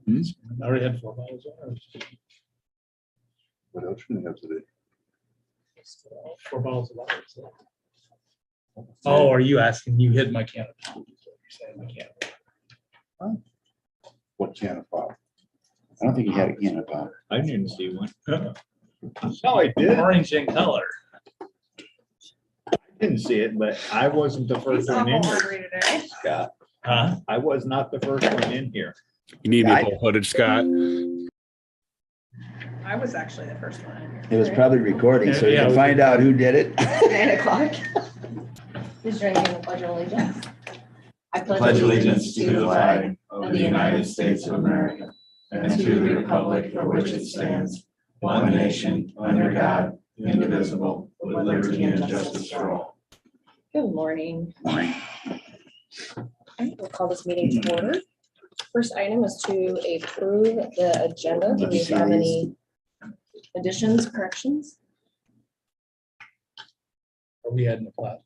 I already had 4 bottles of ours. What else should we have today? 4 bottles of ours. Oh, are you asking? You hit my can of pop. Is what you're saying, my can of pop. What can of pop? I don't think he had a can of pop. I didn't see one. No, I did. Orange in color. Didn't see it, but I wasn't the first one in here, Scott. Huh? I was not the first one in here. You need me to pull footage, Scott? I was actually the first one in here. It was probably recording, so you Yeah, can we find did. out who did it. 9 o'clock. Who's drinking the pledge of allegiance? I Pledge allegiance to the flag of the United States of America and to the republic for which it stands, one nation, under God, indivisible, with liberty and justice for all. Good morning. We'll call this meeting to order. First item is to approve the agenda. Do we have any additions, corrections? Are we adding the class?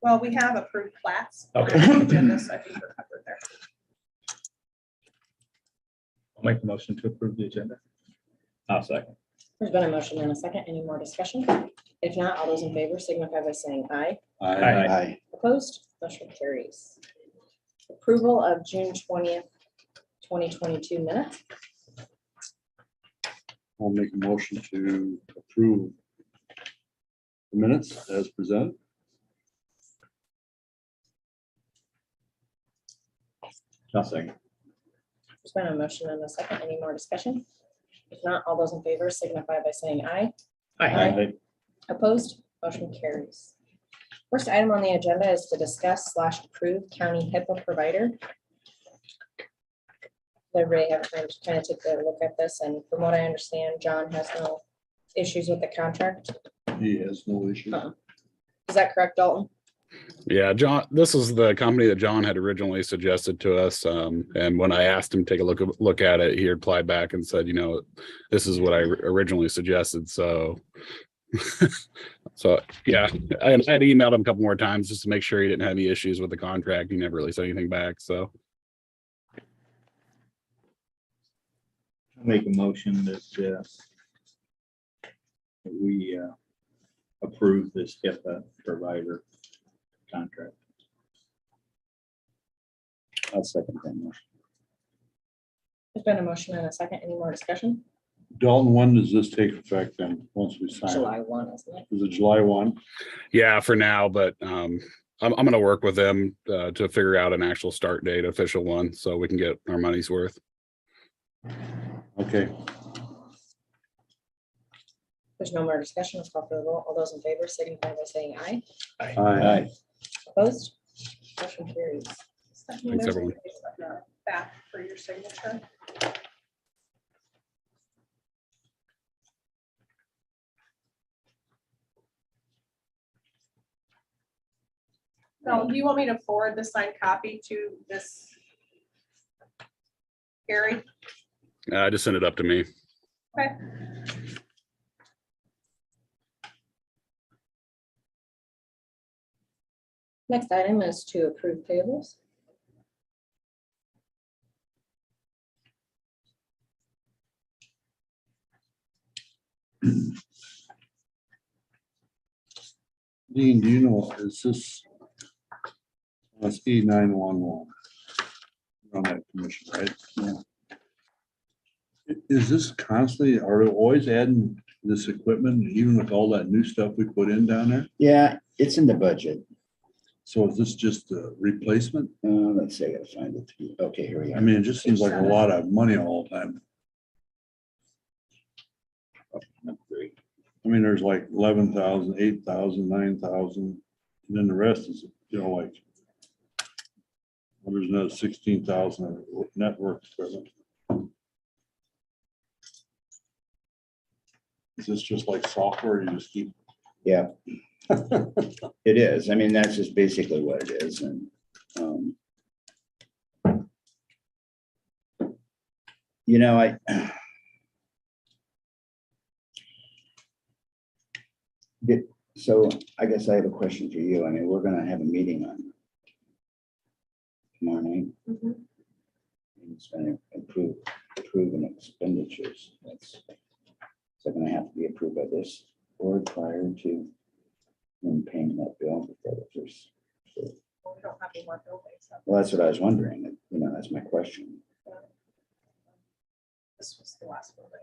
Well, we have approved plats. Okay. Agendas, I think we're covered there. I'll make the motion to approve the agenda. I'll second. There's been a motion and a second. Any more discussion? If not, all those in favor signify by saying aye. Aye. Aye. Opposed? Motion carries. Approval of June 20th, 2022 minutes. I'll make a motion to approve the minutes as presented. I'll second. There's been a motion and a second. Any more discussion? If not, all those in favor signify by saying aye. Aye. Opposed? Motion carries. First item on the agenda is to discuss / approve county HIPAA provider. Everybody have time to kind of take a look at this, and from what I understand, John has no issues with the contract. He has no issue. Is that correct, Dalton? Yeah, John, this is the company that John had originally suggested to us. And when I asked him to take a look at it, he replied back and said, you know, this is what I originally suggested. So, so yeah, I had emailed him a couple more times just to make sure he didn't have any issues with the contract. He never really said anything back. So I'll make a motion that we approve this HIPAA provider contract. I'll second that motion. There's been a motion and a second. Any more discussion? Dalton, when does this take effect then, once we sign it? July 1, isn't it? Is it July 1? yeah, for now, but I'm going to work with them to figure out an actual start date, official one, so we can get our money's worth. Okay, There's no more discussion. Let's call for the vote. All those in favor signify by saying aye. aye. Opposed? Motion carries. Stephanie, Thanks, there's a everyone. place on the back for your signature. No, do you want me to forward the signed copy to this Gary? Just send it up to me. Okay. Next item is to approve payables. Dean, do you know, is this? That's E911. On that commission, right? Yeah. Is this constantly, are they always adding this equipment, even with all that new stuff we put in down there? Yeah, it's in the budget. So is this just a replacement? Let's see, I gotta find it. Okay, here we I are. mean, it just seems like a lot of money all the time. Number 3. I mean, there's like 11,000, 8,000, 9,000, and then the rest is, you know, like, well, there's another 16,000 of network equipment. Is this just like software? You just keep, Yeah. It is. I mean, that's just basically what it is. And you know, so I guess I have a question for you. I mean, we're gonna have a meeting on tomorrow night. Mhm. And it's gonna approve approving expenditures. That's so gonna have to be approved by this board prior to them paying that bill before the first. We don't have any more buildings. Well, that's what I was wondering. You know, that's my question. This was the last building.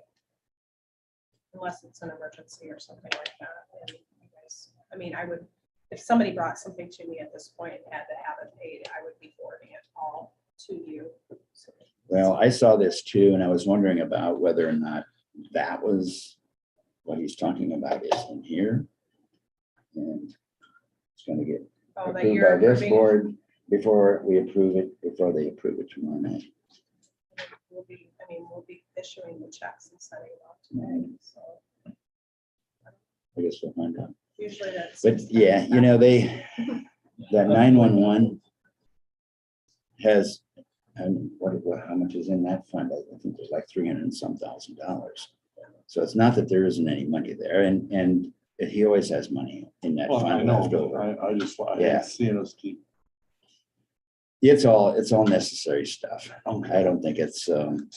Unless it's an emergency or something like that. And you guys, I mean, I would, if somebody brought something to me at this point and had to have it paid, I would be forwarding it all to you. So, Well, I saw this too, and I was wondering about whether or not that was what he's talking about is in here. And it's gonna get oh, that approved you're by this approving, board before we approve it, before they approve it tomorrow night. we'll be issuing the checks and sending them out today. So I guess we'll find out. usually that's. But yeah, you know, that 911 has, and how much is in that fund? I think there's like 300 and some thousand dollars. So it's not that there isn't any money there, and he always has money in that Well, I fund know, left over. I just, I Yeah. hate seeing us keep. It's all necessary stuff. I don't think it's, And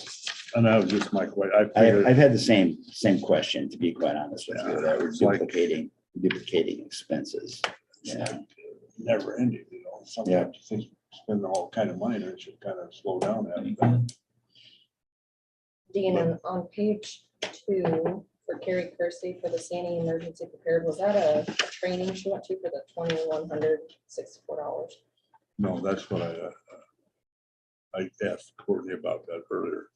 that was just my question. I figured, I've had the same question, to be quite honest with you, that we're It's like- duplicating expenses. Yeah, never ending, you know, sometimes you think spend all kind of money, and it should kind of slow down. Dean, and on page 2 for Carrie Kersey for the Sandy Emergency Prepared, was that a training she went to for the $2,164? No, that's what I asked Courtney about that earlier.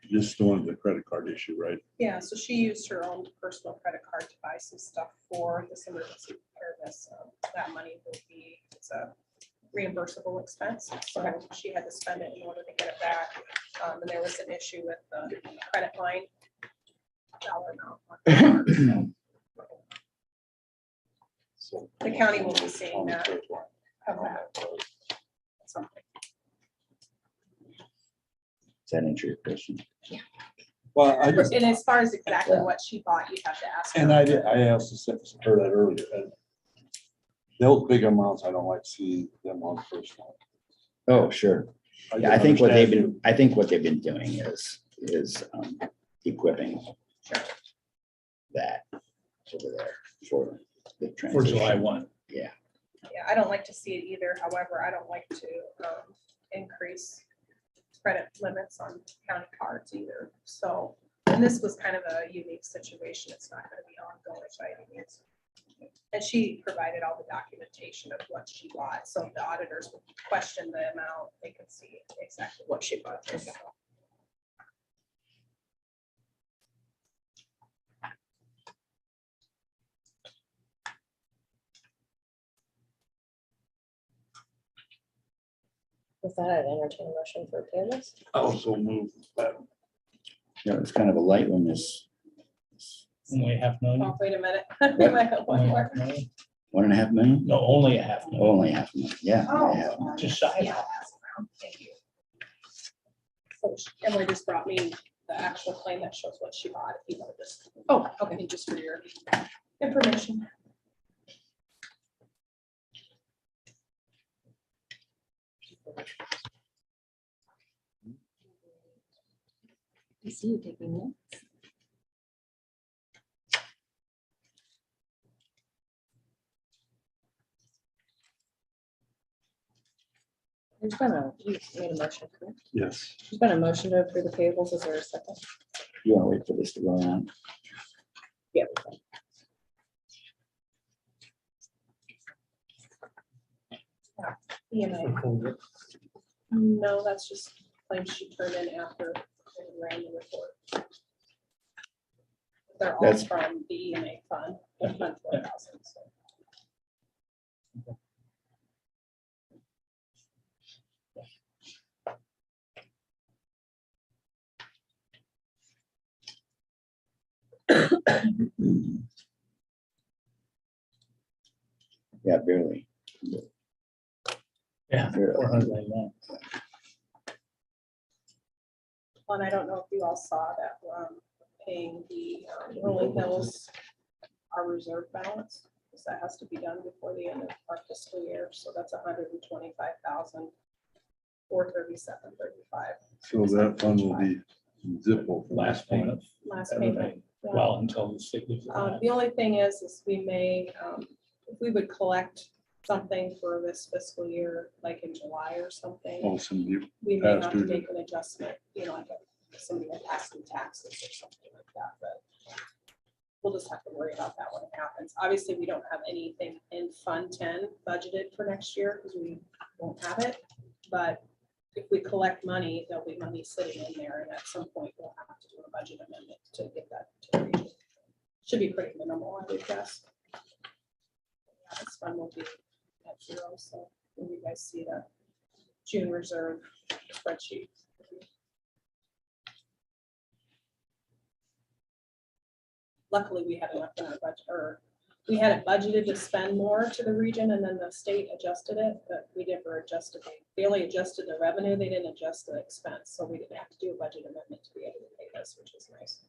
Just the one with the credit card issue, right? Yeah, so she used her own personal credit card to buy some stuff for this emergency preparedness. That money will be, it's a reimbursable expense. So she had to spend it in order to get it back. And there was an issue with the credit line. Dollar amount on the card. So the county will be seeing that. Of that. Something. does that answer your question? Well, I just, And as far as exactly what she bought, you have to ask. and her. I also said, heard that earlier, and those big amounts, I don't like to see them on the first one. Oh, sure. Yeah, I think what they've been doing is equipping that over there for the For transition. July 1. Yeah, Yeah, I don't like to see it either. However, I don't like to increase credit limits on county cards either. So, and this was kind of a unique situation. It's not going to be ongoing by any means. And she provided all the documentation of what she bought. So if the auditors would question the amount, they could see exactly what she bought. With that, I'd entertain a motion for payments. Also move that. yeah, it's kind of a light one, this Only a half million. Oh, wait a minute. We might have one Only a more. half million? 1.5 million, No, only a half million. only half a million, yeah. only half a million. Just shy of Yeah. that. Thank you. So Emily just brought me the actual claim that shows what she bought. If you want to just, oh, okay, just for your information. I see you taking notes. There's been you made a motion, correct? Yes. There's been a motion to approve the payables. Is there a second? You want to wait for this to go around? Yeah. EMA. No, that's just claims she turned in after they ran the report. They're all That's- from the EMA fund, the fund 4,000. So. Yeah, barely. Yeah. Barely. 491. And I don't know if you all saw that paying the Rolling Hills our reserve balance, because that has to be done before the end of our fiscal year. So that's $125,400 437.35. So that fund will be Zippo. for Last payment. Last payment. Yeah. Well, until the state gives it back. The only thing is we may, if we would collect something for this fiscal year, like in July or something, Also, you, we may past have to due make an adjustment, like somebody had passed in taxes or something like that, but we'll just have to worry about that when it happens. Obviously, we don't have anything in Fund 10 budgeted for next year because we won't have it, but if we collect money, there'll be money sitting in there, and at some point, we'll have to do a budget amendment to get that to the region. Should be pretty minimal, I would guess. Yeah, this fund will be at 0, so when you guys see the June reserve spreadsheet. Luckily, we had enough in our budget, or we had it budgeted to spend more to the region, and then the state adjusted it, but we never adjusted. They only adjusted the revenue, they didn't adjust the expense, so we didn't have to do a budget amendment to be able to pay this, which is nice.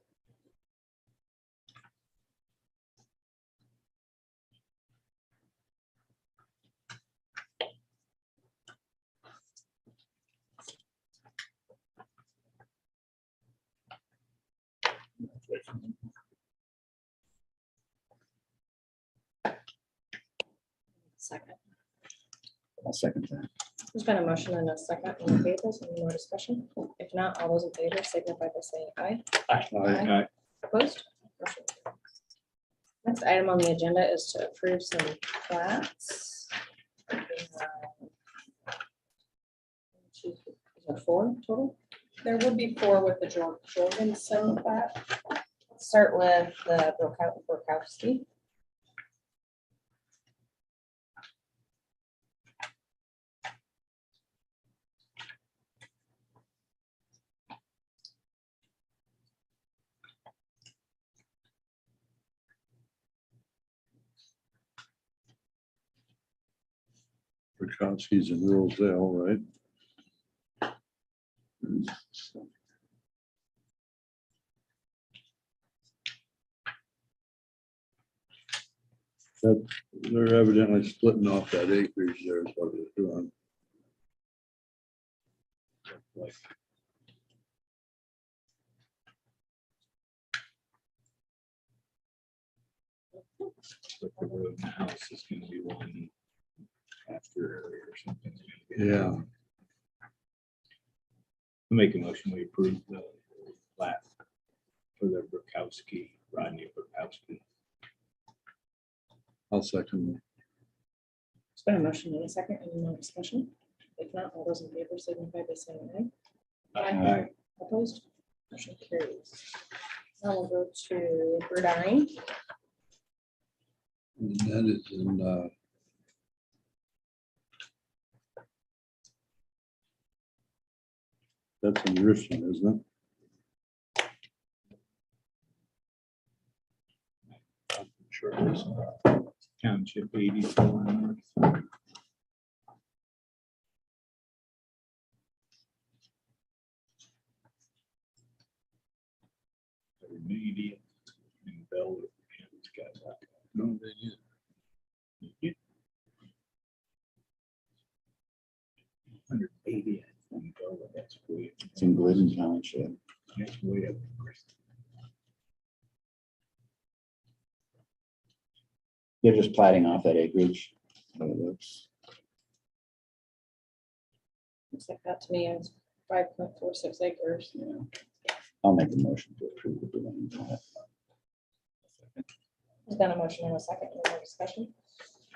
Second. I'll second that. There's been a motion and a second on the tables. Any more discussion? If not, all those in favor signify by saying aye. I, Opposed? Motion carries. Next item on the agenda is to approve some plats. Is there 4 total? There would be 4 with the Jorgensen plat. Start with the Brokowski. Perkowski's in Roselle, right? That, they're evidently splitting off that acreage there is what they're doing. Like, But the road and the house is gonna be one after area or something. yeah, I'll make a motion, we approve the plat for the Brokowski, Rodney Brokowski. I'll second that. There's been a motion and a second. Any more discussion? If not, all those in favor signify by saying aye. Aye. Opposed? Motion carries. Now we'll go to Burdine. And that is in, that's in Richmond, isn't it? I'm sure it is. Township 84 north. Immediate in Bellwood. It's got that. No, they did. 180 in Bellwood, that's way, It's in Glidden Township. that's way up. They're just plating off that acreage. How it looks. Looks like that to me is 5.46 acres. Yeah. I'll make a motion to approve the Burdine plat. There's been a motion and a second. Any more discussion?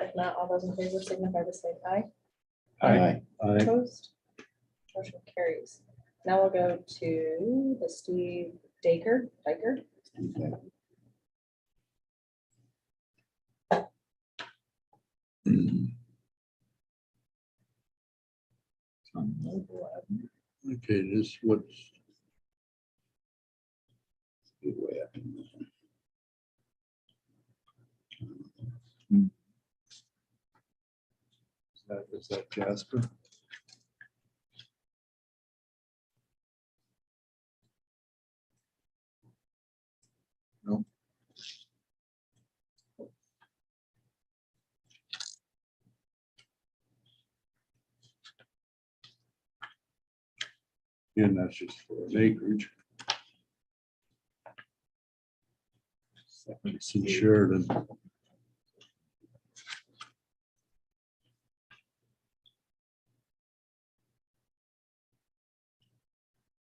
If not, all those in favor signify by saying aye. Aye. Opposed? Motion carries. Now we'll go to the Steve Diker. Okay. On Noble Avenue. Okay, this what's, Good way up in there. is that Jasper? No. Again, that's just for an acreage. It's in Sheridan.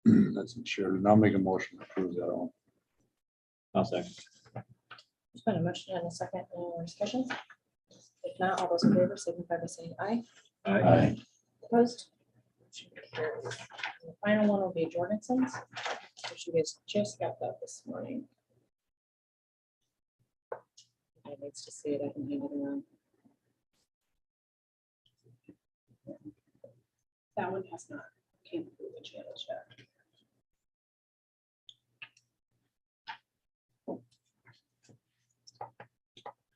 That's in Sheridan. I'll make a motion to approve that all. I'll second. There's been a motion and a second. Any more discussion? If not, all those in favor signify by saying aye. Aye. Opposed? Motion carries. And the final one will be Jorgensen's, which you guys just got that this morning. I needs to see it. I can hand it around. That one has not came through the channels yet.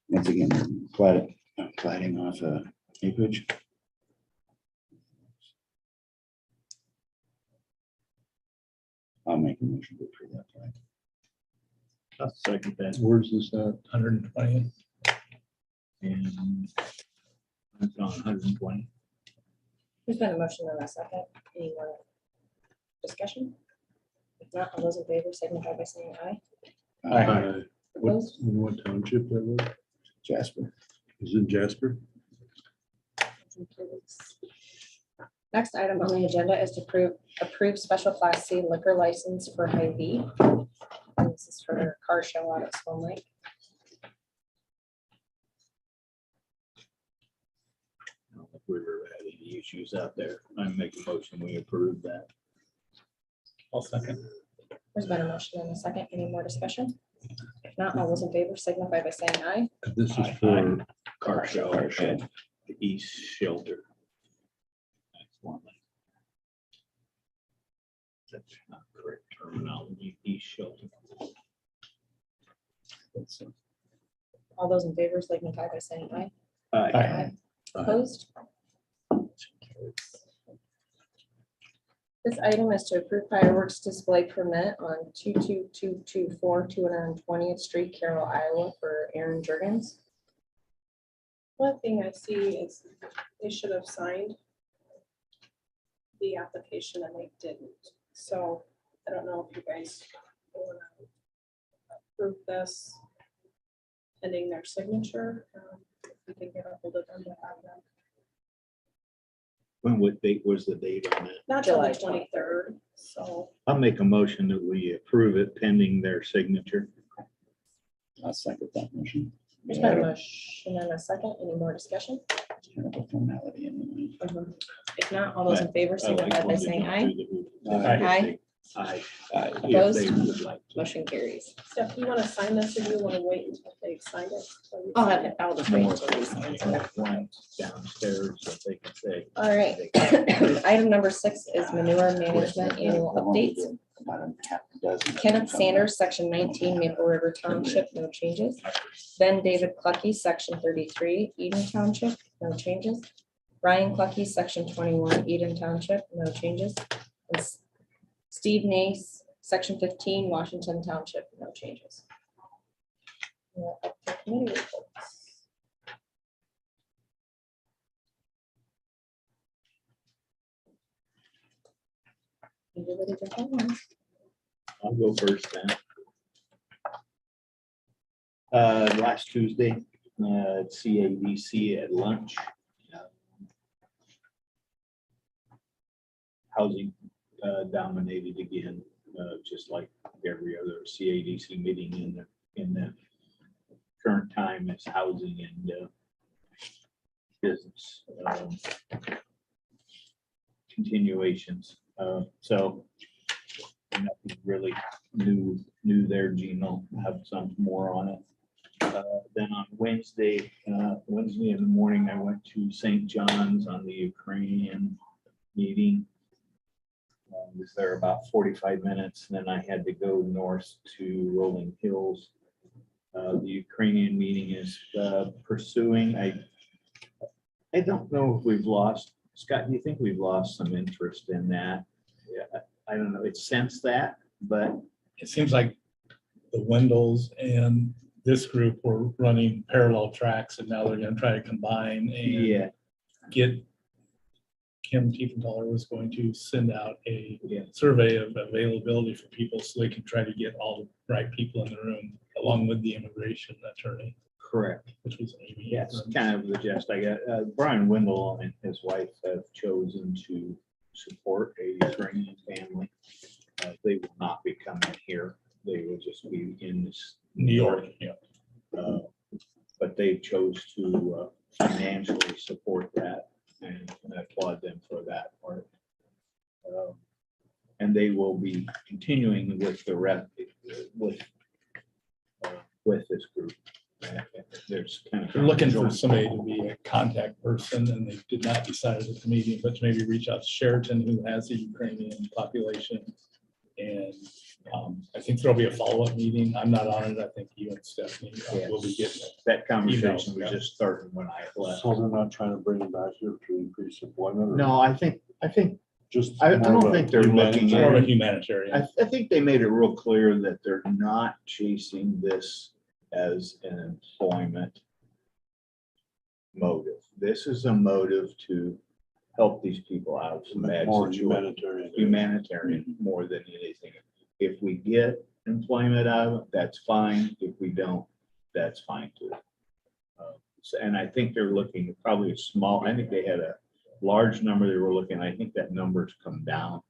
Once again, plating off acreage. I'll make a motion to approve that plat. I'll second that. Where's this at? 120. And it's on 120. There's been a motion and a second. Any more discussion? If not, all those in favor signify by saying aye. What, Opposed? in what township that was? Jasper. Is it Jasper? Motion carries. Next item on the agenda is to approve special class C liquor license for Hy-Vee. And this is for their car show out at Swan Lake. I don't think we ever had any issues out there. I make a motion, we approve that. I'll second. There's been a motion and a second. Any more discussion? If not, all those in favor signify by saying aye. This is Aye, for, Car show Car show. at the East Shelter. That's one thing. That's not correct terminology, East Shelter. All those in favor signify by saying aye. Aye. Opposed? This item is to approve fireworks display permit on 22224 220th Street, Carroll, Iowa for Aaron Jurgens. One thing I see is they should have signed the application and they didn't. So I don't know if you guys want to approve this pending their signature. If we can get a hold of them to have them. What date was the date on that? Not till the July 23rd, so I'll make a motion that we approve it pending their signature. I'll second that motion. There's been a motion and a second. Any more discussion? It's kind of a formality anyway. If not, all those in favor I like signify by when they saying don't aye. do the- Aye. Aye. Aye. If they Opposed? would like to. Motion carries. Steph, you want to sign this or do you want to wait until they sign it? I'll have it. I'll just wait More until he signs it. one downstairs that they can say. All right. Item number 6 is manure management annual updates. About a half a dozen. Kenneth Sanders, section 19, Maple River Township, no changes. Ben David Clucky, section 33, Eden Township, no changes. Ryan Clucky, section 21, Eden Township, no changes. And Steve Nace, section 15, Washington Township, no changes. Now, up to committee reports. Anybody to come on? I'll go first then. Last Tuesday, at CADC at lunch. Housing dominated again, just like every other CADC meeting in the current time is housing and business continuations. So nothing really new there. Gene will have some more on it. Then on Wednesday in the morning, I went to St. John's on the Ukrainian meeting. Was there about 45 minutes, and then I had to go north to Rolling Hills. The Ukrainian meeting is pursuing. I don't know if we've lost, Scott, do you think we've lost some interest in that? Yeah, I don't know. It's since that, but It seems like the Wendells and this group were running parallel tracks and now they're going to try to combine and yeah, get Kim Tiefenthaler was going to send out a Yeah. survey of availability for people so they can try to get all the right people in the room along with the immigration attorney, Correct. which was Amy. Yes, kind of the gist. I got, Brian Windle and his wife have chosen to support a Ukrainian family. They will not be coming here. They will just be in this. New York, yeah. But they chose to financially support that, and I applaud them for that part. And they will be continuing with the rest, with this group. There's kind of. They're looking for somebody to be a contact person, and they did not decide at the meeting, but to maybe reach out to Sheraton, who has a Ukrainian population. And I think there'll be a follow-up meeting. I'm not on it. I think you and Stephanie will be getting it. That conversation Emails, was yeah. just starting when I left. So they're not trying to bring them back here to increase employment? or No, I think Just. I more don't of a think they're looking It's more of a at, humanitarian. I think they made it real clear that they're not chasing this as an employment motive. This is a motive to help these people out of some bad More situations. humanitarian. Humanitarian more than anything. If we get employment out of it, that's fine. If we don't, that's fine too. And I think they're looking at probably a small, I think they had a large number they were looking, I think that number's come down.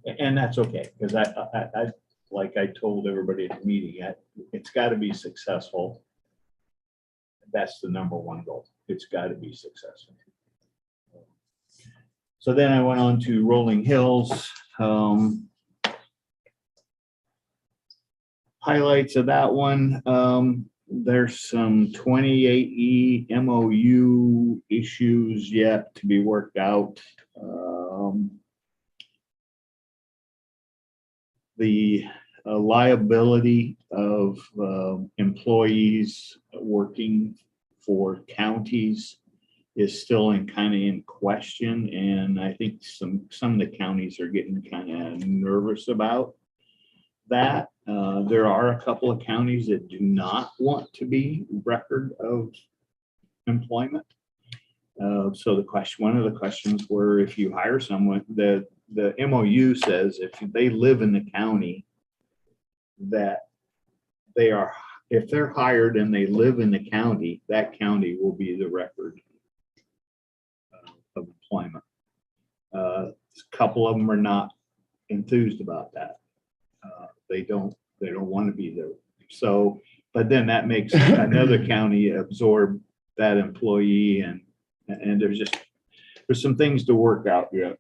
And that's okay, because I, like I told everybody at the meeting, it's got to be successful. That's the number one goal. It's got to be successful. So then I went on to Rolling Hills. Highlights of that one. There's some 28E MOU issues yet to be worked out. The liability of employees working for counties is still in question, and I think some of the counties are getting kind of nervous about that. There are a couple of counties that do not want to be record of employment. So one of the questions were, if you hire someone, the MOU says if they live in the county, that if they're hired and they live in the county, that county will be the record of employment. A couple of them are not enthused about that. They don't want to be there. So, but then that makes another county absorb that employee, and there's some things to work out. Yeah.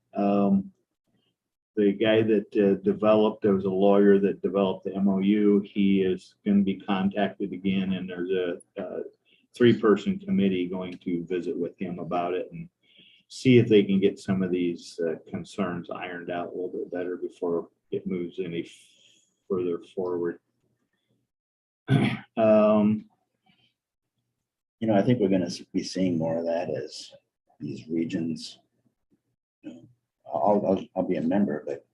The guy that there was a lawyer that developed the MOU. He is going to be contacted again, and there's a 3-person committee going to visit with him about it and see if they can get some of these concerns ironed out a little bit better before it moves any further forward. I think we're gonna be seeing more of that as these regions. I'll be a member, but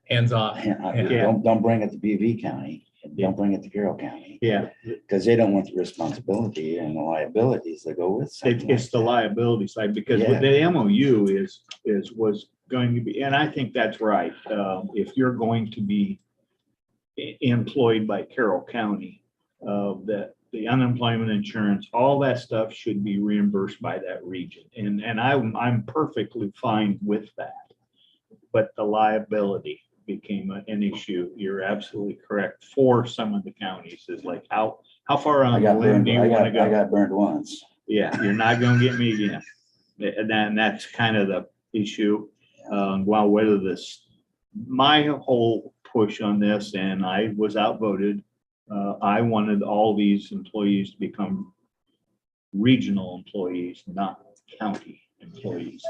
Hands off. don't bring it to BV County. Don't bring it to Carroll County. Yeah, Because they don't want the responsibility and the liabilities that go with something. it's the liability side, because Yeah. what the MOU was going to be, and I think that's right. If you're going to be employed by Carroll County, that the unemployment insurance, all that stuff should be reimbursed by that region. And I'm perfectly fine with that. But the liability became an issue. You're absolutely correct. For some of the counties is like, how far I on the got limb burned. do you I want to got go? burned once. Yeah, you're not gonna get me again. And then that's kind of the issue. Well, whether my whole push on this, and I was outvoted. I wanted all these employees to become regional employees, not county employees.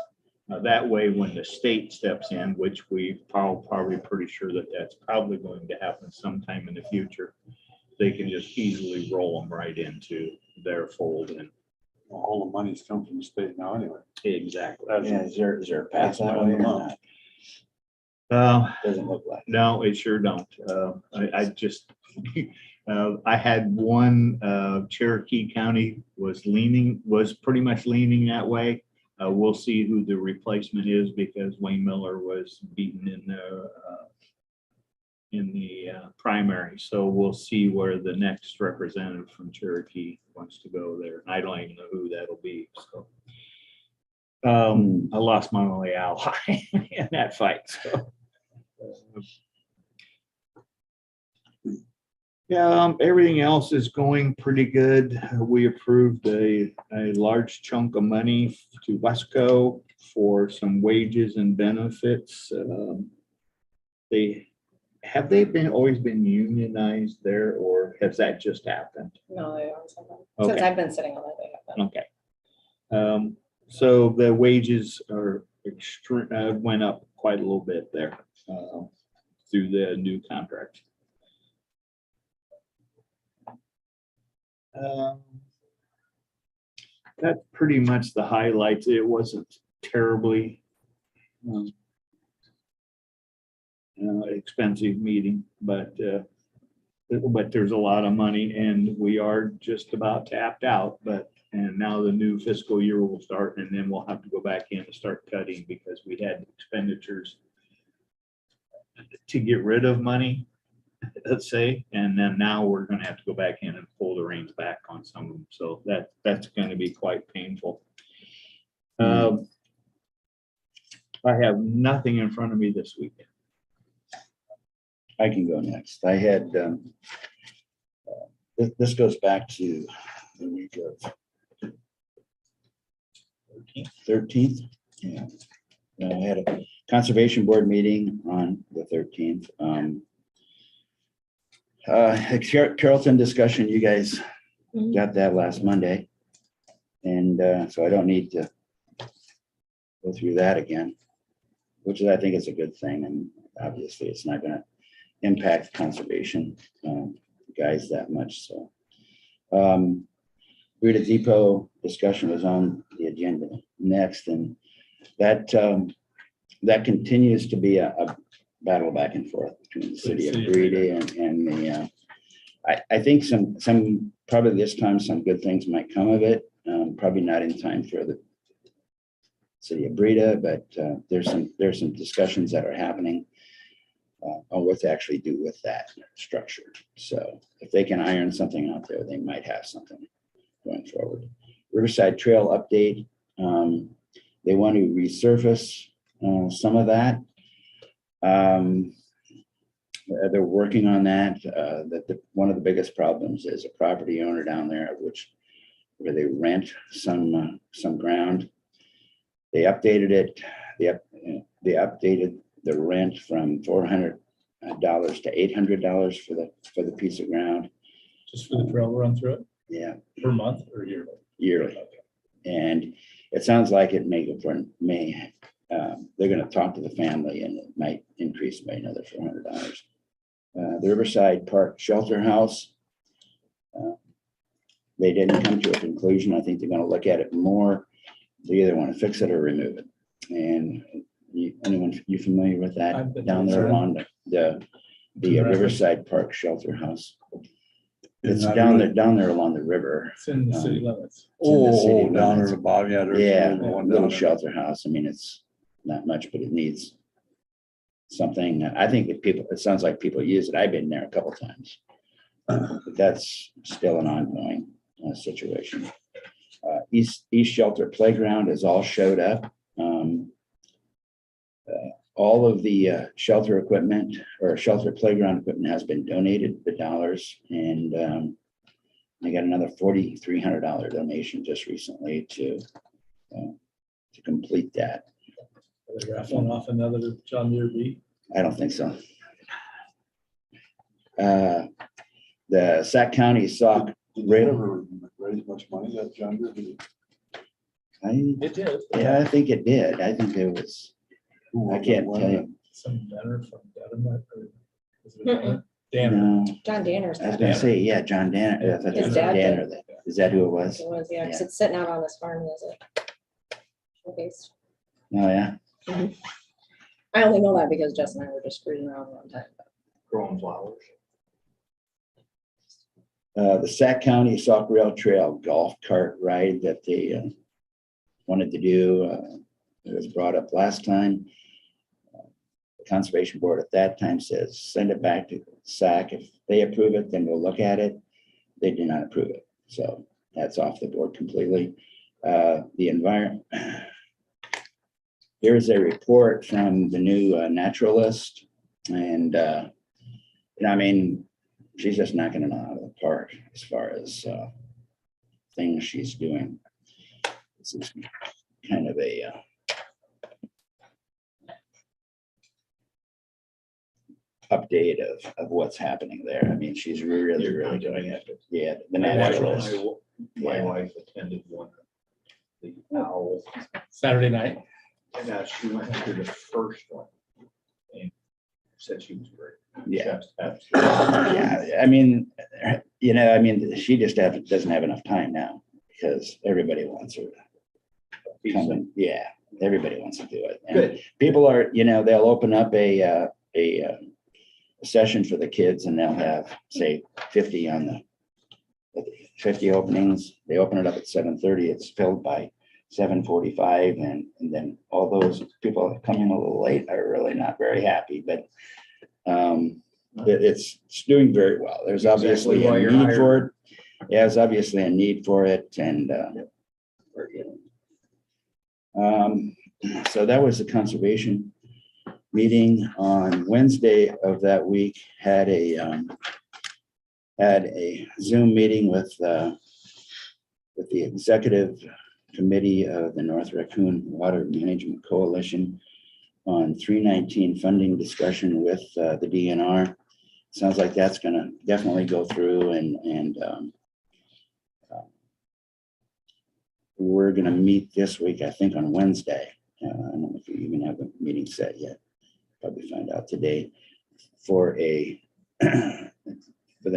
That way, when the state steps in, which we probably pretty sure that that's probably going to happen sometime in the future, they can just easily roll them right into their fold. And All the money's come from the state now anyway. exactly. Yeah, is there a path that way or not? Doesn't look like. No, it sure don't. I just, I had one, Cherokee County was pretty much leaning that way. We'll see who the replacement is because Wayne Miller was beaten in the primary. So we'll see where the next representative from Cherokee wants to go there. And I don't even know who that'll be. So I lost my only ally in that fight. So. Yeah, everything else is going pretty good. We approved a large chunk of money to Wesco for some wages and benefits. Have they always been unionized there, or has that just happened? No, they always have them. Since Okay. I've been sitting on it, they have them. Okay. So the wages are went up quite a little bit there through the new contract. That's pretty much the highlights. It wasn't terribly expensive meeting, but there's a lot of money and we are just about tapped out, and now the new fiscal year will start and then we'll have to go back in and start cutting because we had expenditures to get rid of money, let's say, and then now we're going to have to go back in and pull the reins back on some of them. So that's going to be quite painful. I have nothing in front of me this week. I can go next. I had, this goes back to the week of 13th. Yeah. I had a conservation board meeting on the 13th. Carrollton discussion, you guys got that last Monday. And so I don't need to go through that again, which I think is a good thing. And obviously it's not going to impact conservation guys that much. So Rita Depot discussion was on the agenda next, and that continues to be a battle back and forth between the city of Breda and the I think some probably this time some good things might come of it. Probably not in time for the city of Breda, but there's some discussions that are happening on what to actually do with that structure. So if they can iron something out there, they might have something going forward. Riverside Trail update. They want to resurface some of that. They're working on that. One of the biggest problems is a property owner down there, where they rent some ground. They updated it. They updated the rent from $400 to $800 for the piece of ground. Just for the trail run through it Yeah, per month or yearly? yearly. And it sounds like it may they're going to talk to the family and it might increase by another $400. The Riverside Park Shelter House. They didn't come to a conclusion. I think they're going to look at it more. They either want to fix it or remove it. And you familiar with that I've been down there there. along the Riverside Park Shelter House? It's Not down really. there along the river. It's in the city limits. It's in the city Oh, down limits. there at the bottom, yeah. There's Yeah, another one little down there. shelter house. I mean, it's not much, but it needs something. I think that it sounds like people use it. I've been there a couple times. But that's still an ongoing situation. East Shelter Playground has all showed up. All of the shelter equipment or shelter playground equipment has been donated, the dollars, and I got another $4,300 donation just recently to complete that. Are they raffling off another John Deere beat? I don't think so. The Sac County Sauk Did they ever raise much money that John Deere? Did It did. Yeah, I think it did. I think there was, I can't tell you. Some banner from Dedham. Or was it Danner? Danner. No, John Danner's. I was gonna say, yeah, John Danner. I thought it His was dad did. Danner. Is that who it was? It was, yeah, 'cause it's sitting out on this farm as a showcase. Oh, yeah. I only know that because Jess and I were just cruising around one time. Growing flowers. The Sac County Sauk Rail Trail golf cart ride that they wanted to do. It was brought up last time. The Conservation Board at that time says, send it back to SAC. If they approve it, then we'll look at it. They did not approve it. So that's off the board completely. The environment. Here's a report from the new naturalist. And, I mean, she's just knocking it out of the park as far as things she's doing. This is kind of a update of what's happening there. I mean, she's really doing it. Yeah, the naturalist. My Yeah. wife attended one, the owl, Saturday night. and she went to the first one and said she was great. Yeah. Just absolutely. Yeah, I mean, I mean, she just doesn't have enough time now because everybody wants her to come in. Yeah, everybody wants to do it. And Good. people are, they'll open up a session for the kids and they'll have, say, 50 on the 50 openings. They open it up at 7:30. It's filled by 7:45. And then all those people that come in a little late are really not very happy, but it's doing very well. There's obviously Exactly why a you're need for it. hired. Yeah, there's obviously a need for it. And we're getting. So that was the conservation meeting on Wednesday of that week. Had a Zoom meeting with the executive committee of the North Raccoon Water Management Coalition on 319 funding discussion with the DNR. Sounds like that's going to definitely go through, and we're going to meet this week, I think, on Wednesday. I don't know if you even have a meeting set yet. Probably find out today for the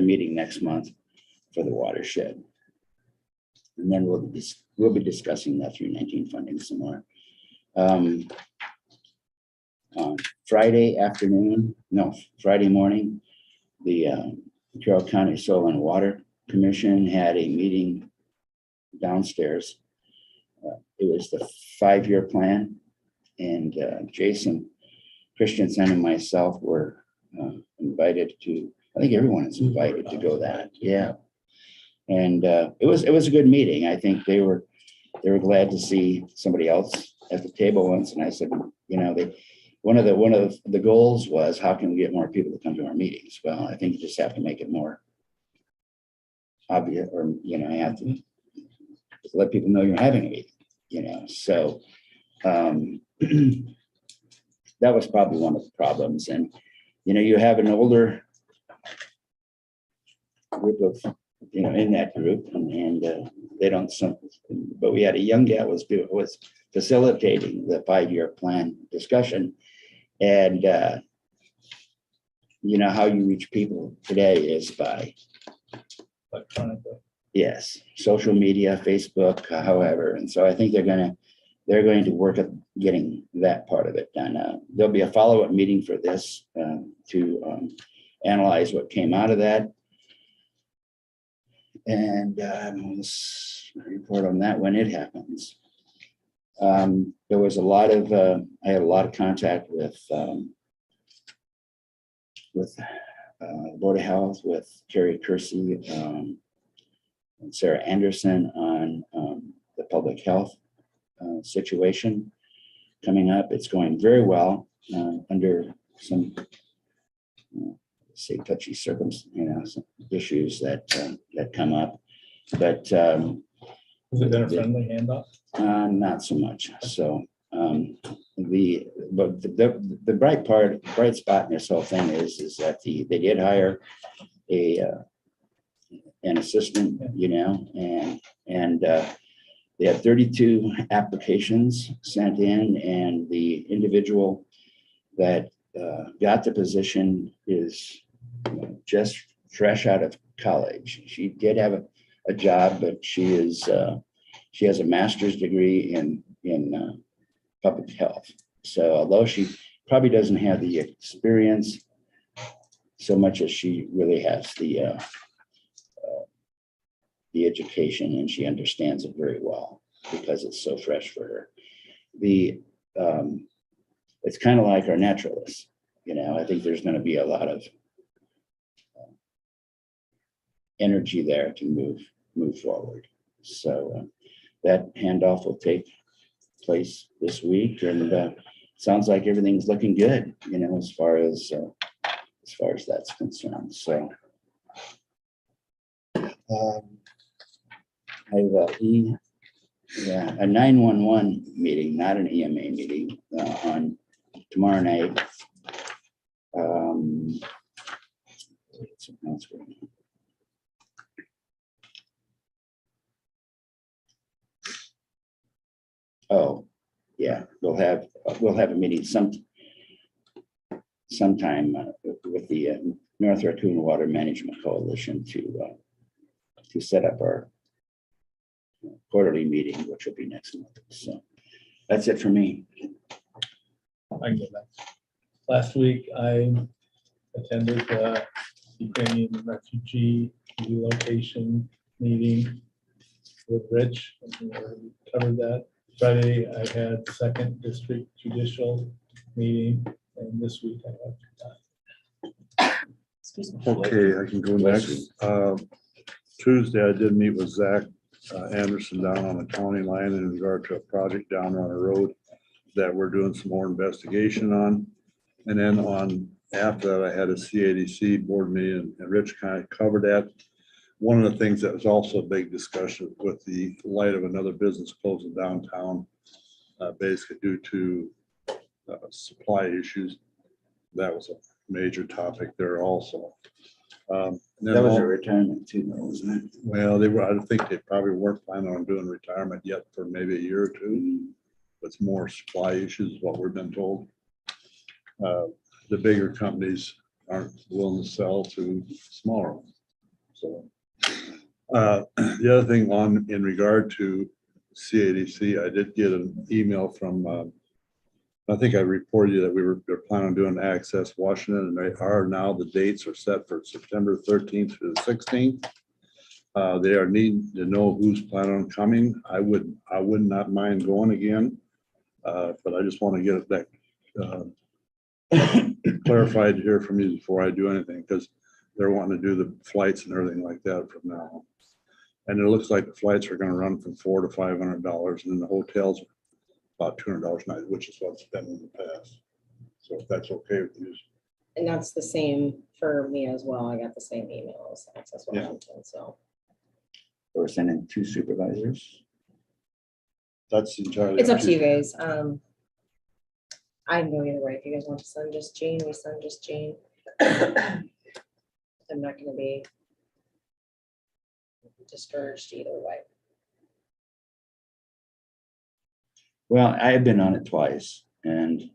meeting next month for the watershed. And then we'll be discussing that 319 funding some more. On Friday morning, the Carroll County Soil and Water Commission had a meeting downstairs. It was the 5-year plan, and Jason Christensen and myself were invited to. I think everyone is invited to go that. Yeah, and it was a good meeting. I think they were glad to see somebody else at the table once, and I said, one of the goals was, how can we get more people to come to our meetings? Well, I think you just have to make it more obvious, or I have to let people know you're having a meeting. So that was probably one of the problems. And you have an older group of in that group, and they don't. But we had a young gal was facilitating the 5-year plan discussion, and how you reach people today is by Electronically. yes, social media, Facebook, however. And so I think they're going to work at getting that part of it done. There'll be a follow-up meeting for this to analyze what came out of that. And let's report on that when it happens. There was I had a lot of contact with Board of Health, with Carrie Kersey, and Sarah Anderson on the public health situation coming up. It's going very well under some touchy circumstances, some issues that come up, but Has it been a friendly handoff? not so much. So the bright spot in this whole thing is that they did hire an assistant, and they had 32 applications sent in, and the individual that got the position is just fresh out of college. She did have a job, but she has a master's degree in public health. So although she probably doesn't have the experience so much as she really has the education, and she understands it very well. because it's so fresh for her. It's kind of like our naturalists, I think there's going to be a lot of energy there to move forward. So that handoff will take place this week, and sounds like everything's looking good, as far as that's concerned. So I have a 911 meeting, not an EMA meeting, on tomorrow night. Something else going on. Oh, yeah, we'll have a meeting sometime with the North Raccoon Water Management Coalition to set up our quarterly meeting, which will be next month. So that's it for me. I can go next. Last week, I attended the Ukrainian refugee relocation meeting with Rich. We already covered that. Friday, I had second district judicial meeting, and this week I have. Excuse me. Okay, I can go next. Tuesday, I did meet with Zach Anderson down on the county line in regard to a project down on a road that we're doing some more investigation on. And then after that, I had a CADC board meeting, and Rich kind of covered that. One of the things that was also a big discussion with the light of another business closing downtown, basically due to supply issues. That was a major topic there also. That was a retirement too, though, wasn't it? Well, I think they probably weren't planning on doing retirement yet for maybe a year or two. It's more supply issues, is what we've been told. The bigger companies aren't willing to sell to smaller ones. So the other thing in regard to CADC, I did get an email from, I think I reported you that they're planning on doing Access Washington, and they are now, the dates are set for September 13th to the 16th. They are needing to know who's planning on coming. I would not mind going again, but I just want to get that clarified here from you before I do anything, because they're wanting to do the flights and everything like that from now on. And it looks like the flights are going to run from $400 to $500, and then the hotels about $200 a night, which is what's been in the past. So if that's okay with you. And that's the same for me as well. I got the same emails, Access Yeah. Washington, so. We're sending 2 supervisors. That's entirely. It's up to you guys. I can go either way. If you guys want to send just Jane, we send just Jane. I'm not gonna be discouraged either way. Well, I've been on it twice, and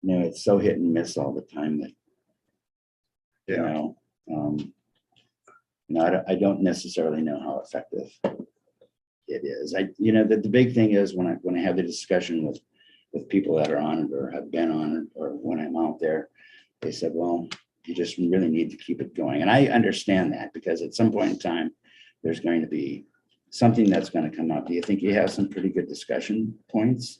it's so hit and miss all the time that Yeah. I don't necessarily know how effective it is. The big thing is when I have the discussion with people that are on it or have been on it, or when I'm out there, they said, well, you just really need to keep it going. And I understand that, because at some point in time, there's going to be something that's going to come up. Do you think you have some pretty good discussion points?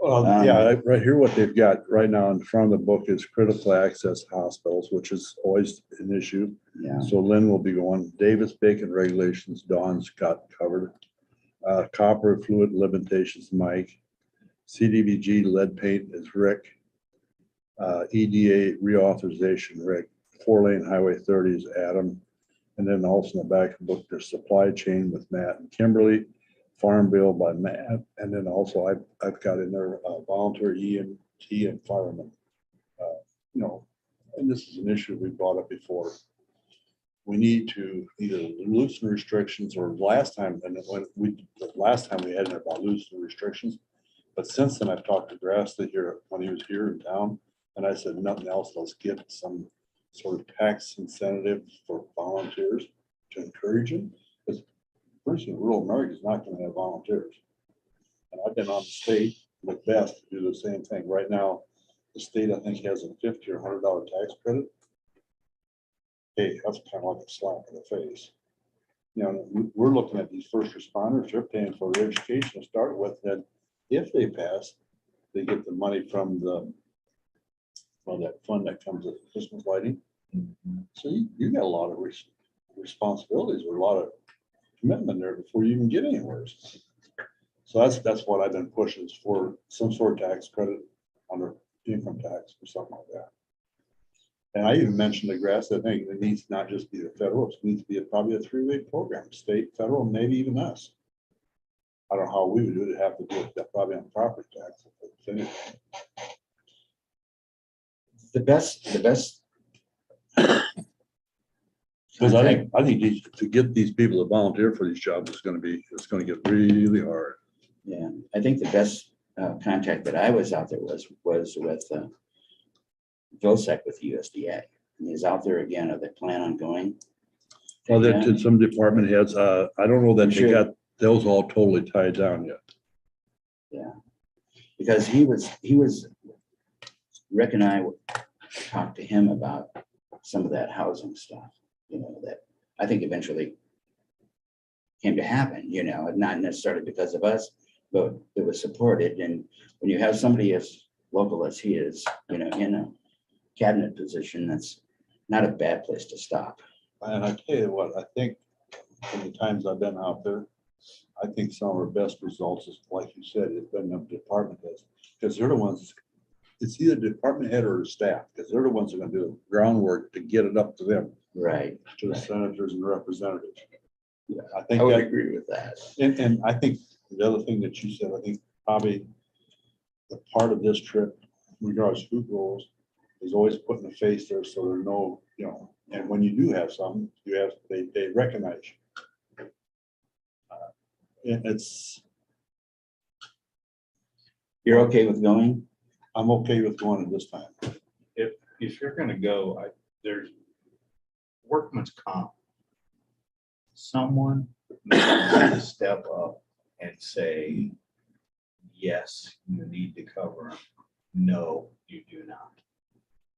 Yeah, right here, what they've got right now in front of the book is critical access hospitals, which is always an issue. Yeah. So Lynn will be going. Davis-Bacon regulations, Dawn's got covered. Copper fluid limitations, Mike. CDBG lead paint is Rick. EDA reauthorization, Rick. 4-lane highway 30 is Adam. And then also in the back of the book, there's supply chain with Matt and Kimberly. Farm bill by Matt, and then also I've got in there volunteer EMT and firemen. And this is an issue we brought up before. We need to either loosen restrictions, or last time we had it about loosening restrictions. But since then, I've talked to Grassley here when he was here in town, and I said, nothing else, let's get some sort of tax incentive for volunteers to encourage them. Person in rural America is not going to have volunteers. And I've been on the state with Beth to do the same thing. Right now, the state, I think, has a $50 or $100 tax credit. Hey, that's kind of like a slap in the face. you know, we're looking at these first responders, they're paying for their education to start with, and if they pass, they get the money from the, well, that fund that comes with Christmas lighting. So you got a lot of responsibilities or a lot of commitment there before you even get anywhere. So that's what I've been pushing is for some sort of tax credit under income tax or something like that. And I even mentioned the grass, I think it needs not just be the federal, it needs to be probably a three-way program, state, federal, maybe even us. I don't know how we would do it, it'd have to do it probably on property tax. The best. Because I think to get these people to volunteer for these jobs is gonna get really hard. Yeah, I think the best contact that I was out there was with Vilsack with USDA. He's out there again. Are they plan on going? Well, Yeah. that some department heads, I don't know that I'm they sure. got those all totally tied down yet. Yeah, because he was, Rick and I talked to him about some of that housing stuff, you know, that I think eventually came to happen, you know, not necessarily because of us, but it was supported. And when you have somebody as local as he is, you know, in a cabinet position, that's not a bad place to stop. And I tell you what, I think from the times I've been out there, I think some of our best results is, like you said, it's been the department heads, because they're the ones, it's either department head or staff, because they're the ones that are gonna do the groundwork to get it up to them, Right. to the senators and representatives. Yeah, I think I would that, agree with that. and I think the other thing that you said, I think probably the part of this trip, regardless of who goes, is always putting a face there so there's no, you know, and when you do have some, they recognize you. It's, You're okay with going? I'm okay with going at this time. If you're gonna go, there's workman's comp. Someone needs to step up and say, yes, you need to cover them. No, you do not.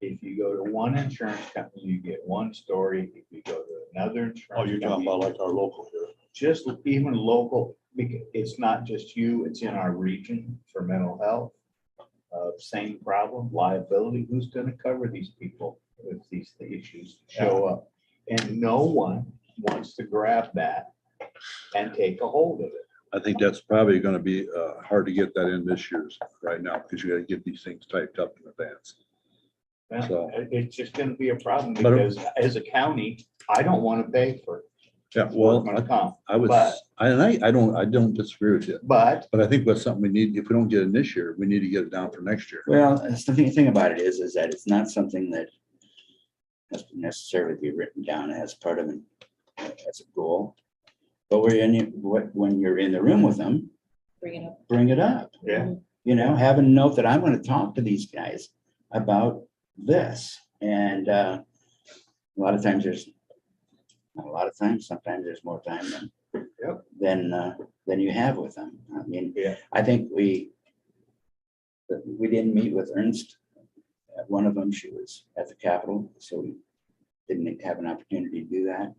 If you go to one insurance company, you get one story. If you go to another insurance. Oh, you're talking company, about like our local here. just even local, because it's not just you, it's in our region for mental health. Same problem, liability, who's gonna cover these people if these issues show up? And no one wants to grab that and take a hold of it. I think that's probably gonna be hard to get that in this year's right now, because you gotta get these things typed up in advance. Well, So- it's just gonna be a problem But- because as a county, I don't wanna pay for Yeah, well, workman's comp. I would, But- I don't disagree with you, But but I think that's something we need, if we don't get it this year, we need to get it down for next year. Well, that's the thing about it is that it's not something that has to necessarily be written down as part of an, as a goal. But when you're in the room with them, Bring it up. bring it up. Yeah. You know, have a note that I'm gonna talk to these guys about this. And a lot of times not a lot of times, sometimes there's more time than you have with them. I mean, Yeah. I think we didn't meet with Ernst. One of them, she was at the Capitol, so we didn't have an opportunity to do that.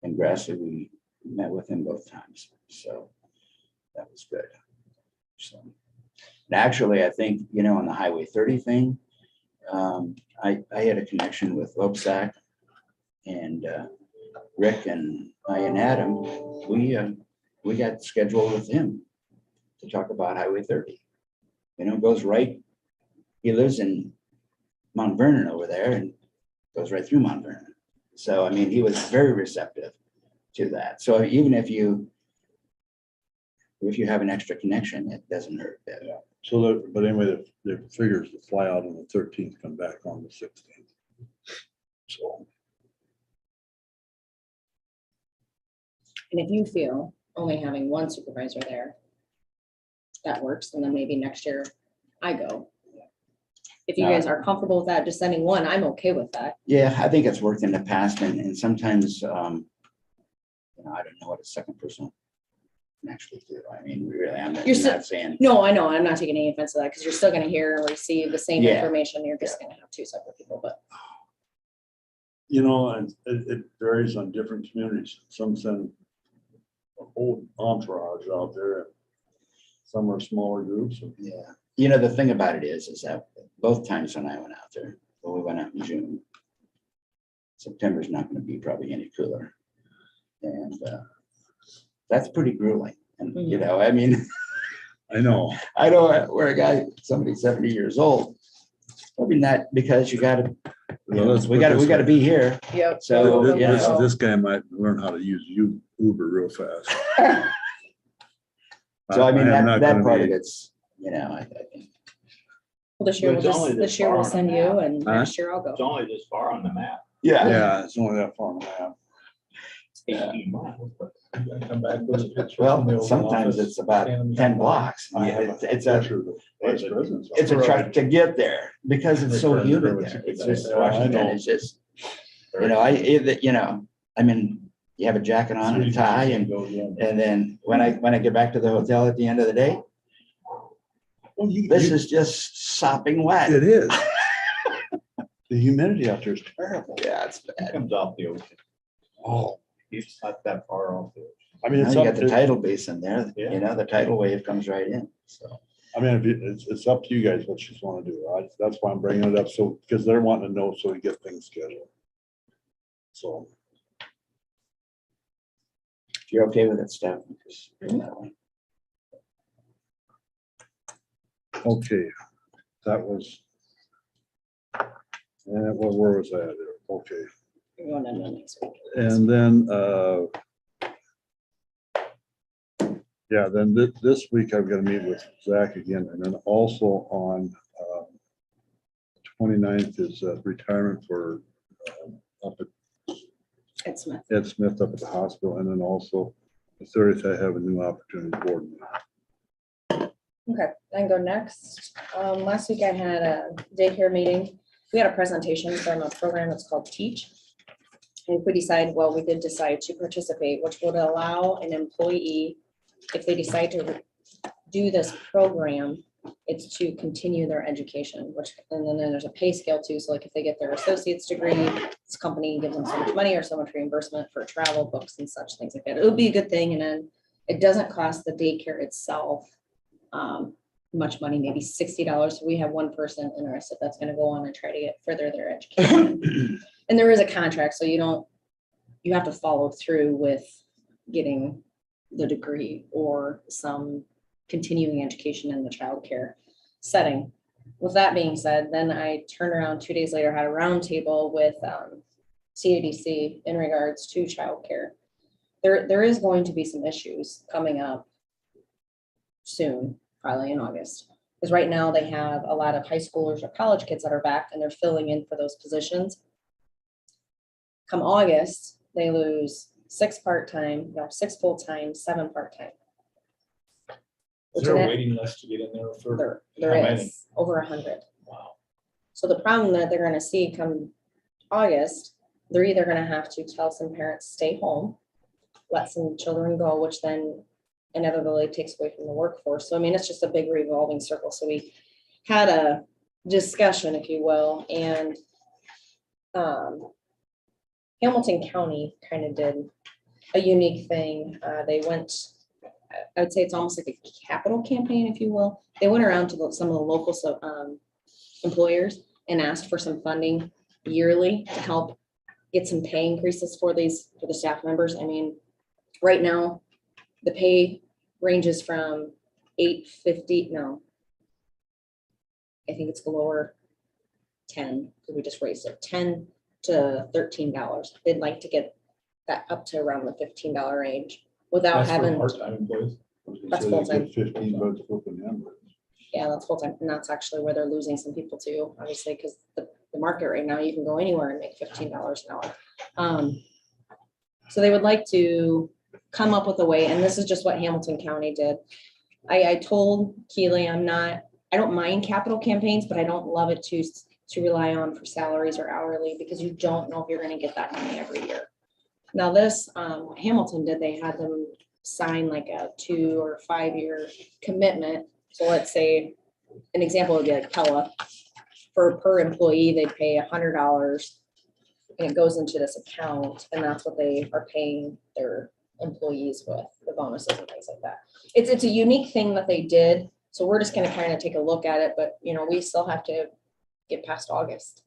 And Grassley, we met with him both times, so that was good. So, and actually, I think, you know, on the Highway 30 thing, I had a connection with OPSAC and Rick and I and Adam, we got scheduled with him to talk about Highway 30. You know, it goes right, he lives in Mount Vernon over there and goes right through Mount Vernon. So, I mean, he was very receptive to that. So even if you have an extra connection, it doesn't hurt. Yeah. So, but anyway, the figures to fly out on the 13th, come back on the 16th. So, And if you feel only having one supervisor there, that works, and then maybe next year I go. If you guys are comfortable with that, just sending one, I'm okay with that. Yeah, I think it's worked in the past and sometimes, you know, I don't know what a second person can actually do. I mean, really, I'm You're not saying, No, I know, I'm not taking any offense to that, because you're still gonna hear and receive the same Yeah. information. You're just gonna have two separate people, but You know, and it varies on different communities. Some send a whole entourage out there. Some are smaller groups. Yeah, you know, the thing about it is that both times when I went out there, well, we went out in June. September's not gonna be probably any cooler. And that's pretty grueling. And, you know, I mean, I know. I know where a guy, somebody 70 years old, probably not, because you gotta, Well, let's we put gotta, this we gotta way. be here. Yep. So, This, you this- know, this guy might learn how to use Uber real fast. so I mean, am that, not that gonna part be- of it's, you know, I think. Well, this year, But we'll it's only just, this this year we'll far on send the you map. and Huh? next year I'll It's go. only this far on the map, Yeah, it's only that far. Man. 18 miles. Come back with a picture from the Well, old sometimes office. it's about Stand 10 in blocks. I have It's a, picture of the vice president's it's a office. truck to get there because it's so Return humid to there. it. It's just, I Washington know. is just, you know, you know, I mean, you have a jacket on and a tie and then when I get back to the hotel at the end of the day, Well, this is just sopping wet. It is. The humidity out there is terrible. Yeah, it's It bad. comes off the ocean. Oh, It's not that far off the ocean. I mean, Now it's you up got the to, tidal basin there, Yeah. you know, the tidal wave comes right in, so. I mean, it's up to you guys what you want to do. That's why I'm bringing it up. So, because they're wanting to know so we get things scheduled. So, If you're okay with it, Steph. just do it that way. okay, that was. And where was that? Okay, We're going into next week. and then, yeah, then this week I've got to meet with Zach again, and then also on 29th is retirement for up at Ed Smith. Ed Smith up at the hospital, and then also the 30th, I have a new opportunity board meeting. Okay, I can go next. Last week I had a daycare meeting. We had a presentation from a program that's called Teach. And we decided, well, we did decide to participate, which would allow an employee, if they decide to do this program, it's to continue their education, which, and then there's a pay scale too. So like if they get their associate's degree, this company gives them so much money or so much reimbursement for travel, books and such things like that. It would be a good thing. And then it doesn't cost the daycare itself much money, maybe $60. So we have one person interested that's going to go on and try to get further their education. And there is a contract, so you have to follow through with getting the degree or some continuing education in the childcare setting. With that being said, then I turned around 2 days later, had a roundtable with CADC in regards to childcare. There is going to be some issues coming up soon, probably in August. Because right now they have a lot of high schoolers or college kids that are back and they're filling in for those positions. Come August, they lose 6 part-time, 6 full-time, 7 part-time. Is there a waiting list to get in there for? There how many? is over 100. Wow. So the problem that they're gonna see come August, they're either gonna have to tell some parents, stay home, let some children go, which then inevitably takes away from the workforce. So I mean, it's just a big revolving circle. So we had a discussion, if you will, and Hamilton County kind of did a unique thing. They went, I would say it's almost like a capital campaign, if you will. They went around to some of the local employers and asked for some funding yearly to help get some pay increases for the staff members. I mean, right now, the pay ranges from $8.50, no. I think it's the lower 10, because we just raised it, $10 to $13. They'd like to get that up to around the $15 range without That's for having, part-time employees. That's So they full-time. get 15 bucks flipping them. yeah, that's full time. And that's actually where they're losing some people too, obviously, because the market right now, you can go anywhere and make $15 an hour. So they would like to come up with a way, and this is just what Hamilton County did. I told Keely, I don't mind capital campaigns, but I don't love it to rely on for salaries or hourly, because you don't know if you're gonna get that money every year. Now this, Hamilton did, they had them sign like a 2 or 5 year commitment. So let's say, an example would be like Pella, per employee, they pay $100 And it goes into this account, and that's what they are paying their employees with, the bonuses and things like that. It's a unique thing that they did, so we're just gonna kind of take a look at it, but we still have to get past August.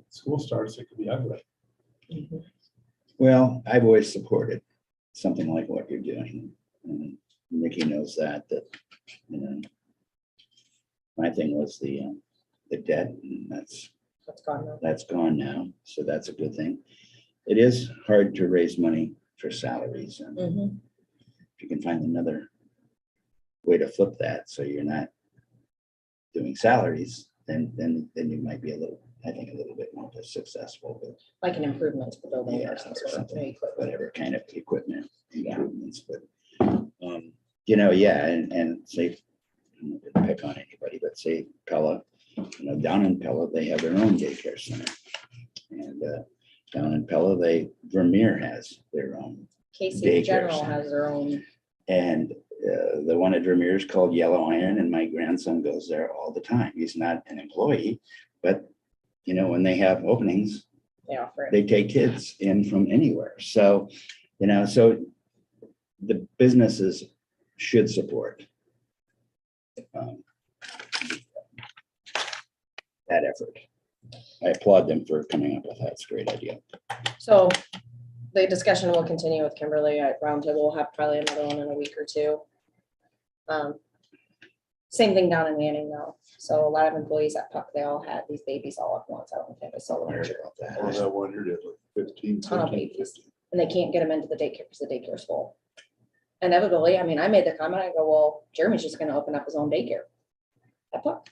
School starts, it could be ugly. Well, I've always supported something like what you're doing. And Nikki knows that, my thing was the debt, and That's gone now. that's gone now, so that's a good thing. It is hard to raise money for salaries, and Mhm. if you can find another way to flip that, so you're not doing salaries, then you might be a little bit more successful, but Like an improvement to the building yeah, or some or sort of something, equipment. whatever kind of equipment Yeah. improvements, but, yeah, and say, I'm not gonna pick on anybody, but say Pella, down in Pella, they have their own daycare center. And, down in Pella, Vermeer has their own, Casey Daycare General center. has their own. and, the one at Vermeer is called Yellow Iron, and my grandson goes there all the time. He's not an employee, but, when they have openings, They offer it. they take kids in from anywhere. So, so the businesses should support that effort. I applaud them for coming up with that. It's a great idea. So the discussion will continue with Kimberly at roundtable. We'll have probably another one in a week or two. Same thing down in Manning though. So a lot of employees at Puck, they all had these babies all at once. I don't think I saw I heard them. about Oh, that. that one here did like 15. Ton of 15, babies. 15. And they can't get them into the daycare because the daycare's full. Inevitably, I mean, I made the comment, I go, well, Jeremy's just gonna open up his own daycare at Puck.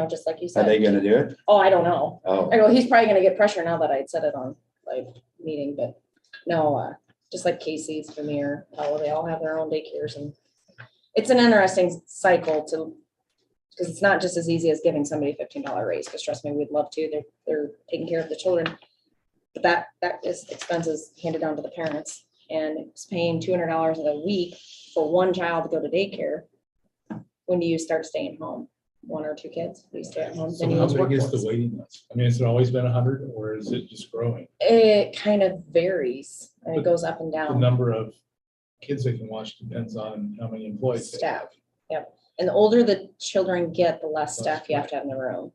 Just like you Are said. they gonna do it? Oh, I don't know. Oh, I go, he's probably gonna get pressure now that I'd said it on like meeting, but no, just like Casey's, Vermeer, they all have their own daycares, and it's an interesting cycle because it's not just as easy as giving somebody a $15 raise, because trust me, we'd love to. They're taking care of the children. But that is expenses handed down to the parents, and it's paying $200 a week for one child to go to daycare. When do you start staying home? 1 or 2 kids, you stay at home, So then you how lose big is the workforce. waiting list? I mean, has it always been 100 or is it just growing? It kind of varies, and it goes up and The down. number of kids they can watch depends on how many employees they have. Staff, yep. And the older the children get, the less staff you have to have in the room.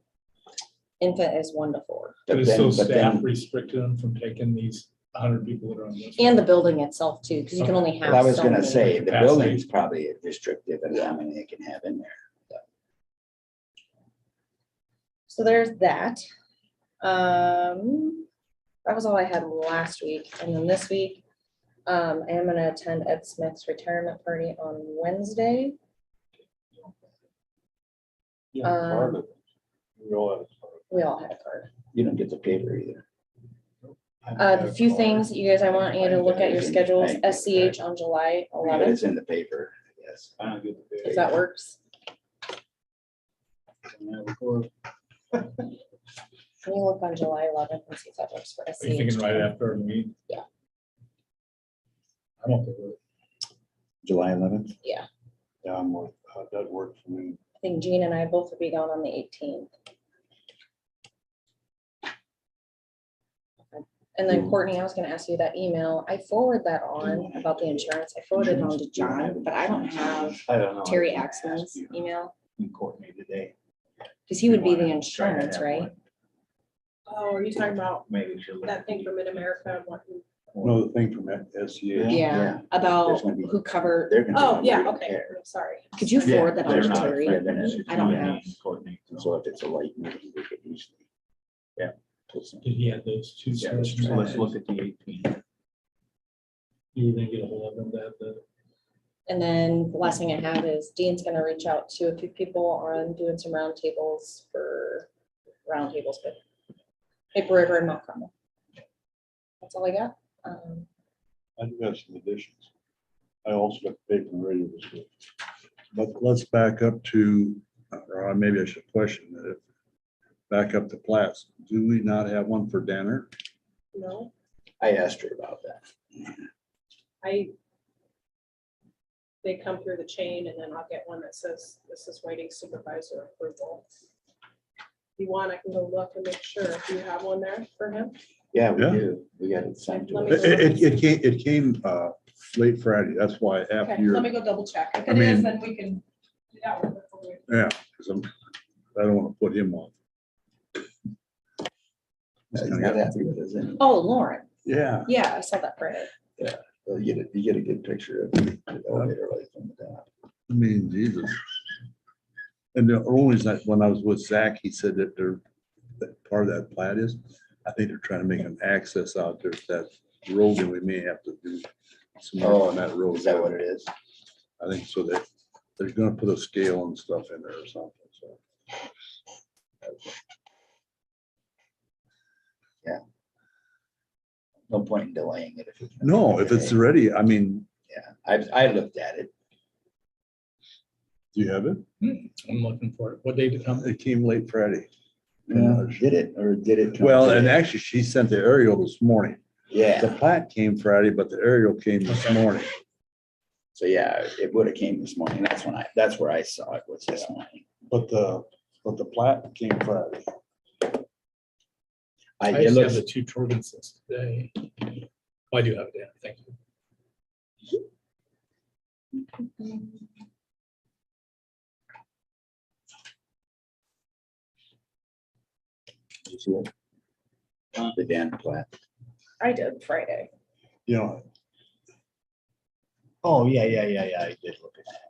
Infant is 1 to 4. But but is so then, staff restricted them from taking these 100 people that are on this? And the building itself too, because you can only have. well, I was so gonna many. say, the Capacity. building's probably restrictive and how many they can have in there. So there's that. That was all I had last week. And then this week, I am gonna attend Ed Smith's retirement party on Wednesday. Yeah, part of it. We all have a part. We all had a card. You don't get the paper either. A few things, you guys, I want you to look at your schedules, SCH on July But 11th, it's in the paper, yes. I don't get the if big. that works. Can you look on July 11th and see if that works for Are you thinking SCH? right after our meeting? Yeah. I'm okay with it. July 11th? Yeah, I'm with, that worked for me. I think Jean and I both will be gone on the 18th. And then Courtney, I was gonna ask you that email. I forwarded that on about the insurance. I forwarded it on to John, but I don't have I don't know. Terry I was gonna ask Axman's you email, and Courtney today. because he would be the Wanna try to insurance, have right? one. Oh, are you talking about Maybe she'll. look that thing at from Mid-America and what? No, the thing from SCA. Yeah, There's about gonna be- who covered. They're gonna be Oh, on yeah, long-term okay, care. I'm sorry. Could you Yeah, forward that on they're to not Terry? afraid of it. I don't You have. and Courtney. So if it's a light meeting, we could usually. Yeah. Put some- Did he have those two? Yeah, sessions? so let's look at the 18th. You were gonna get a hold of them that, And then the last thing I have is Dean's gonna reach out to a few people on doing some roundtables but Paper River and Mount Carmel. That's all I got. I do have some additions. I also got the paper and radio this week. But let's back up to, or maybe I should question that. Back up to Platts. Do we not have one for Danner? No, I asked her about that. they come through the chain and then I'll get one that says this is waiting supervisor approval. you want, I can go look and make sure. Do you have one there for him? Yeah, we Yeah. do. We got it sent to Let me us. go look and see. It came late Friday. That's why after Okay, your, let me go double check. If I it is, mean- then we can do that one before we. yeah, because I don't want to put him on. He's not happy with us, isn't he? Oh, Lauren. Yeah. Yeah, I saw that Friday. Well, you get a good picture of the elevator right from the top. I mean, Jesus. And the only is that when I was with Zach, he said that that part of that plat is, I think they're trying to make an access out there, that road, and we may have to do some work on that road. Is that what it is? I think so. They're gonna put a scale and stuff in there or something, so. No point in delaying it if it's. No, if it's ready, I mean, Yeah, I looked at it. do you have it? I'm looking for it. What day did it come? It came late Friday. Did it? come Well, and today? actually, she sent the aerial this morning. The Yeah, plat came Friday, but the aerial came this Okay. morning. so yeah, it would have came this morning. That's where I saw it was this morning. But the plat came Friday. I I did just look, have the two Jorgensen's today. Oh, I do have it, yeah, thank you. you see it? The Dan plat. I did Friday. You know, Oh, yeah, I did look at that.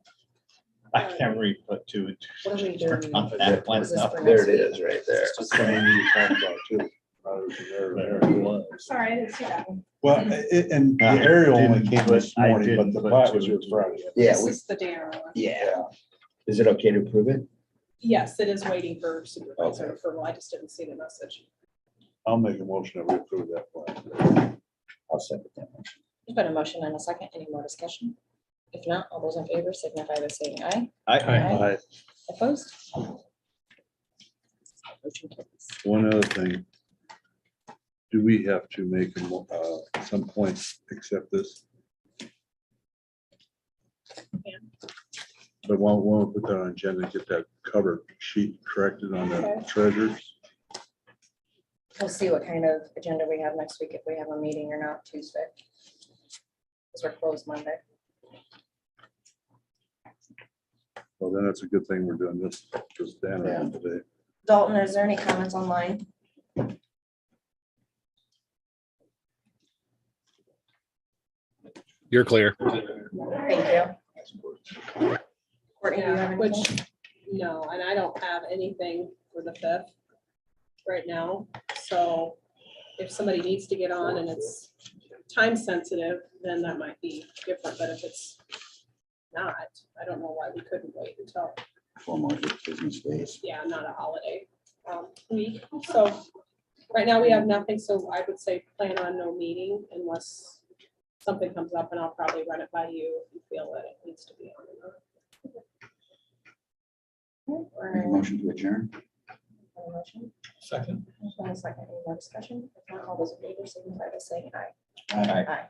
I can't really put two and two. What are we doing? on that one. Is this for There next it week? is, right there. that's the one you talked about too. There it was. Sorry, I didn't see that one. Well, and the aerial only came this I morning, but didn't the put plat two was here and two. Friday. Yeah, This is the DNR one. yeah. Is it okay to approve it? Yes, it is waiting for supervisor Okay. approval. I just didn't see the message. I'll make a motion that we approve that plat. I'll second that motion. There's been a motion and a second. Any more discussion? If not, all those in favor signify by saying aye. Aye. Opposed? Motion carries. One other thing. Do we have to make some point accept this? Yeah. But we'll put that on agenda, get that cover sheet corrected on the Okay. treasures. We'll see what kind of agenda we have next week, if we have a meeting or not Tuesday. Because we're closed Monday. Well, then it's a good thing we're doing this Dan Yeah. today. Dalton, is there any comments online? You're clear. Thank you. Courtney, do you have Which, anything? no, and I don't have anything for the 5th right now. So if somebody needs to get on and it's time sensitive, then that might be different. But if it's not, I don't know why we couldn't wait until, 4 more business days. yeah, not a holiday week. So right now we have nothing. So I would say plan on no meeting unless something comes up, and I'll probably run it by you if you feel that it needs to be on or not. Make a motion to adjourn. Any motion? Second. One second, any more discussion? If not, all those in favor signify by saying aye. Aye. Aye.